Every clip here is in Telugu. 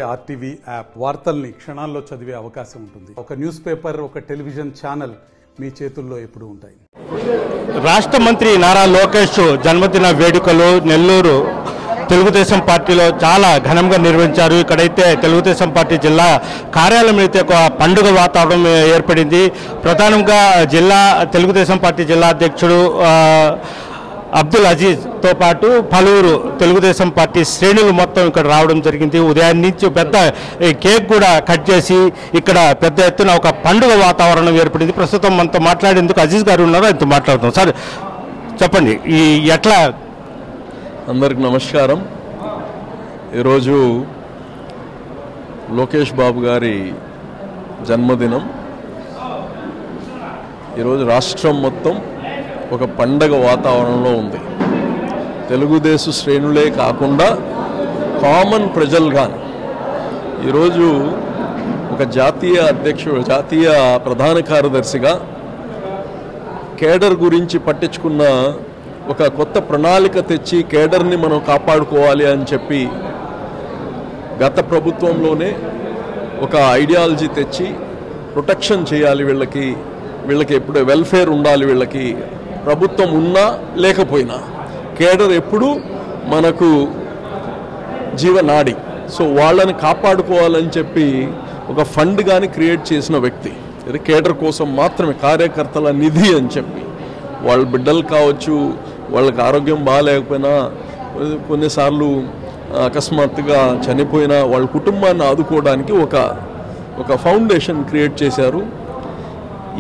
ఆర్టీవీ యాప్ వార్తల్ని క్షణాల్లో చదివే అవకాశం ఉంటుంది. ఒక న్యూస్ పేపర్, ఒక టెలివిజన్ ఛానల్ మీ చేతుల్లో ఎప్పుడూ ఉంటాయి. రాష్ట్ర మంత్రి నారా లోకేష్ జన్మదిన వేడుకలు నెల్లూరు తెలుగుదేశం పార్టీలో చాలా ఘనంగా నిర్వహించారు. ఇక్కడైతే తెలుగుదేశం పార్టీ జిల్లా కార్యాలయం అయితే ఒక పండుగ వాతావరణం ఏర్పడింది. ప్రధానంగా తెలుగుదేశం పార్టీ జిల్లా అధ్యక్షుడు అబ్దుల్ అజీజ్తో పాటు పలువురు తెలుగుదేశం పార్టీ శ్రేణులు మొత్తం ఇక్కడ రావడం జరిగింది. ఉదయం నుంచి పెద్ద కేక్ కూడా కట్ చేసి ఇక్కడ పెద్ద ఎత్తున ఒక పండుగ వాతావరణం ఏర్పడింది. ప్రస్తుతం మనతో మాట్లాడేందుకు అజీజ్ గారు ఉన్నారు, ఆయనతో మాట్లాడుతాం. సార్ చెప్పండి, ఈ ఎట్లా? అందరికి నమస్కారం. ఈరోజు లోకేష్ బాబు గారి జన్మదినం. ఈరోజు రాష్ట్రం మొత్తం ఒక పండగ వాతావరణంలో ఉంది. తెలుగుదేశం శ్రేణులే కాకుండా కామన్ ప్రజలుగా ఈరోజు ఒక జాతీయ ప్రధాన కార్యదర్శిగా కేడర్ గురించి పట్టించుకున్న ఒక కొత్త ప్రణాళిక తెచ్చి కేడర్ని మనం కాపాడుకోవాలి అని చెప్పి గత ప్రభుత్వంలోనే ఒక ఐడియాలజీ తెచ్చి ప్రొటెక్షన్ చేయాలి, వీళ్ళకి ఎప్పుడు వెల్ఫేర్ ఉండాలి, వీళ్ళకి ప్రభుత్వం ఉన్నా లేకపోయినా కేడర్ ఎప్పుడు మనకు జీవనాడి, సో వాళ్ళని కాపాడుకోవాలని చెప్పి ఒక ఫండ్ కానీ క్రియేట్ చేసిన వ్యక్తి. ఇది కేడర్ కోసం మాత్రమే, కార్యకర్తల నిధి అని చెప్పి. వాళ్ళ బిడ్డలు కావచ్చు, వాళ్ళకి ఆరోగ్యం బాగాలేకపోయినా, కొన్నిసార్లు అకస్మాత్తుగా చనిపోయినా వాళ్ళ కుటుంబాన్ని ఆదుకోవడానికి ఒక ఫౌండేషన్ క్రియేట్ చేశారు.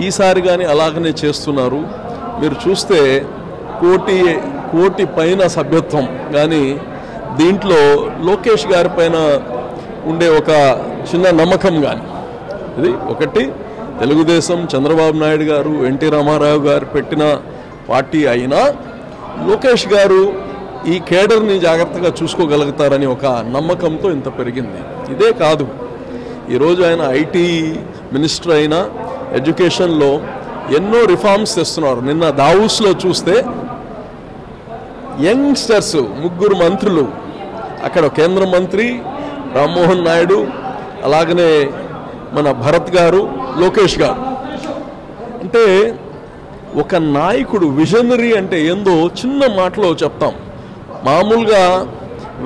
ఈసారి కానీ అలాగనే చేస్తున్నారు. మీరు చూస్తే కోటి పైన సభ్యత్వం, కానీ దీంట్లో లోకేష్ గారి పైన ఉండే ఒక చిన్న నమ్మకం కానీ, ఇది ఒకటి. తెలుగుదేశం చంద్రబాబు నాయుడు గారు, ఎన్టీ రామారావు గారు పెట్టిన పార్టీ అయినా లోకేష్ గారు ఈ కేడర్ని జాగ్రత్తగా చూసుకోగలుగుతారని ఒక నమ్మకంతో ఇంత పెరిగింది. ఇదే కాదు, ఈరోజు ఆయన ఐటీ మినిస్టర్ అయినా ఎడ్యుకేషన్లో ఎన్నో రిఫార్మ్స్ తెస్తున్నారు. నిన్న దావూస్లో చూస్తే యంగ్స్టర్స్ 3 మంత్రులు, అక్కడ కేంద్ర మంత్రి రామ్మోహన్ నాయుడు, అలాగనే మన భరత్ గారు, లోకేష్ గారు. అంటే ఒక నాయకుడు విజనరీ అంటే ఏందో చిన్న మాటలో చెప్తాం. మామూలుగా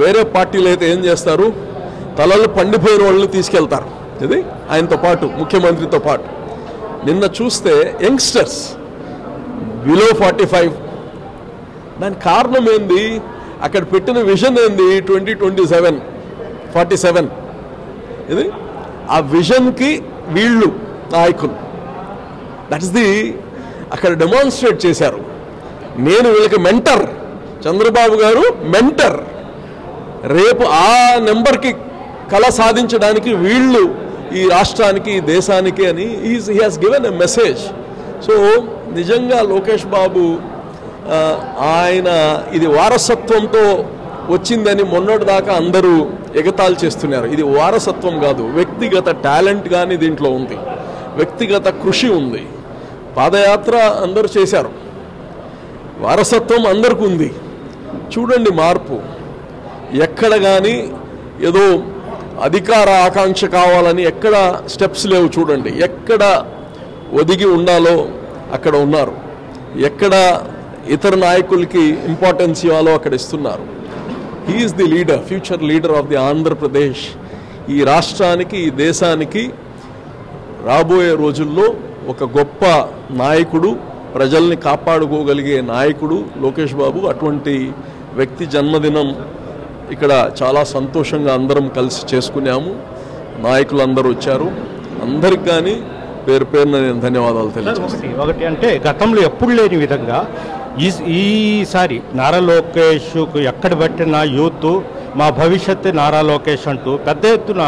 వేరే పార్టీలు అయితే ఏం చేస్తారు, తలలు పండిపోయిన వాళ్ళని తీసుకెళ్తారు, ఇది ఆయనతో పాటు, ముఖ్యమంత్రితో పాటు. నిన్న చూస్తే యంగ్స్టర్స్ బిలో 45. దానికి కారణం ఏంది? అక్కడ పెట్టిన విజన్ ఏంది? 2027 47. ఇది ఆ విజన్కి వీళ్ళు నాయకులు, దట్స్ ది అక్కడ డెమాన్స్ట్రేట్ చేశారు. నేను వీళ్ళకి మెంటర్, చంద్రబాబు గారు మెంటర్, రేపు ఆ నెంబర్కి కళ సాధించడానికి వీళ్ళు ఈ రాష్ట్రానికి, దేశానికి అని he has given a message. So నిజంగా లోకేష్ బాబు ఆయన ఇది వారసత్వంతో వచ్చిందని మొన్నటిదాకా అందరూ ఎగతాళి చేస్తున్నారు. ఇది వారసత్వం కాదు, వ్యక్తిగత టాలెంట్ కానీ దీంట్లో ఉంది, వ్యక్తిగత కృషి ఉంది. పాదయాత్ర అందరూ చేశారు, వారసత్వం అందరికీ ఉంది. చూడండి మార్పు ఎక్కడ కానీ ఏదో అధికార ఆకాంక్ష కావాలని ఎక్కడ స్టెప్స్ లేవు. చూడండి, ఎక్కడ ఒదిగి ఉండాలో అక్కడ ఉన్నారు, ఎక్కడ ఇతర నాయకులకి ఇంపార్టెన్స్ ఇవ్వాలో అక్కడ ఇస్తున్నారు. He is the leader, future leader of the Andhra Pradesh. ఈ రాష్ట్రానికి, ఈ దేశానికి రాబోయే రోజుల్లో ఒక గొప్ప నాయకుడు, ప్రజల్ని కాపాడుకోగలిగే నాయకుడు లోకేష్ బాబు. అటువంటి వ్యక్తి జన్మదినం ఇక్కడ చాలా సంతోషంగా అందరం కలిసి చేసుకున్నాము. నాయకులందరూ వచ్చారు, అందరికి కానీ పేరు పేరున నేను ధన్యవాదాలు తెలియజేస్తాను. ఒకటి అంటే గతంలో ఎప్పుడు లేని విధంగా ఈసారి నారా లోకేష్కు ఎక్కడ పెట్టిన యూత్ మా భవిష్యత్తు నారా లోకేష్ అంటూ పెద్ద ఎత్తున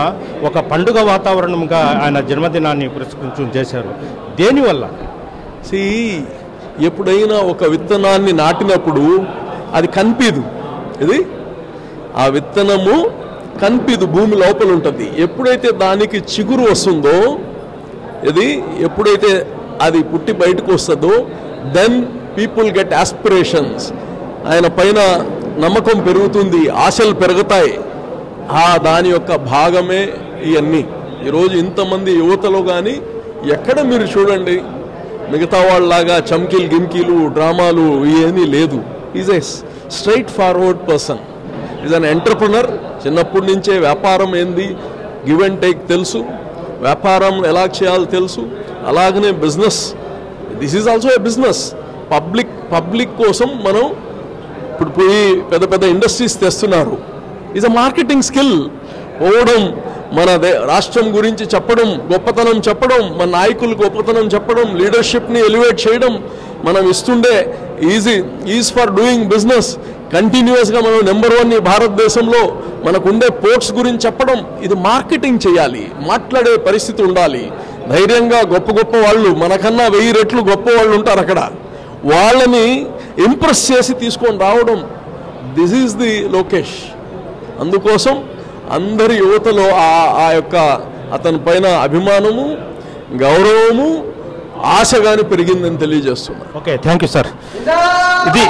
ఒక పండుగ వాతావరణంగా ఆయన జన్మదినాన్ని పురస్కరించడం చేశారు. దేనివల్ల? ఎప్పుడైనా ఒక విత్తనాన్ని నాటినప్పుడు అది కనిపించదు, ఇది ఆ విత్తనము కనిపించదు, భూమి లోపల ఉంటుంది. ఎప్పుడైతే దానికి చిగురు వస్తుందో, ఇది ఎప్పుడైతే అది పుట్టి బయటకు వస్తుందో, దెన్ పీపుల్ గెట్ ఆస్పిరేషన్స్. ఆయన పైన నమ్మకం పెరుగుతుంది, ఆశలు పెరుగుతాయి. దాని యొక్క భాగమే ఇవన్నీ. ఈరోజు ఇంతమంది యువతలో కానీ ఎక్కడ మీరు చూడండి మిగతా వాళ్ళలాగా చమ్కీలు గిమ్కీలు డ్రామాలు ఇవన్నీ లేదు. Is a straight forward person, is an entrepreneur. చిన్నప్పటి నుంచే వ్యాపారం ఏంది, గివ్ అండ్ టేక్ తెలుసు, వ్యాపారం ఎలా చేయాలో తెలుసు. అలాగనే business, this is also a business. Public కోసం మనం ఇప్పుడు పోయి పెద్ద పెద్ద ఇండస్ట్రీస్ తెస్తున్నారు. Is a marketing skill. పోవడం, మన రాష్ట్రం గురించి చెప్పడం, గొప్పతనం చెప్పడం, మన నాయకులు గొప్పతనం చెప్పడం, లీడర్షిప్ని ఎలివేట్ చేయడం, మనం ఇస్తుండే ఈజ్ ఫర్ డూయింగ్ బిజినెస్. కంటిన్యూస్గా మనం నెంబర్ 1 ఈ భారతదేశంలో మనకుండే పోర్ట్స్ గురించి చెప్పడం. ఇది మార్కెటింగ్ చేయాలి, మాట్లాడే పరిస్థితి ఉండాలి. ధైర్యంగా గొప్ప వాళ్ళు మనకన్నా 1000 రెట్లు గొప్ప వాళ్ళు ఉంటారు అక్కడ, వాళ్ళని ఇంప్రెస్ చేసి తీసుకొని రావడం. This is the Lokesh. అందుకోసం అందరి యువతలో ఆ యొక్క అతని పైన అభిమానము, గౌరవము, ఆశగాని పెరిగిందని తెలియజేస్తున్నా. Okay, thank you sir. ఇది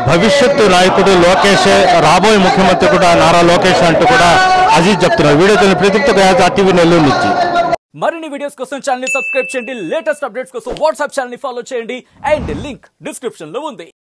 భవిష్యత్తు నాయకుడు లోకేష్, రాబోయే ముఖ్యమంత్రి కూడా నారా లోకేష్ అంటూ కూడా అజీజ్ చెప్తున్నారు. వీడియో ప్రతితో టీవీ నెల్లూరు నుంచి. మరిన్ని వీడియోస్ కోసం ఛానల్ ని సబ్స్క్రైబ్ చేయండి. లేటెస్ట్ అప్డేట్స్ కోసం వాట్సాప్ ఛానల్ ని ఫాలో చేయండి. అండ్ లింక్ డిస్క్రిప్షన్ లో ఉంది.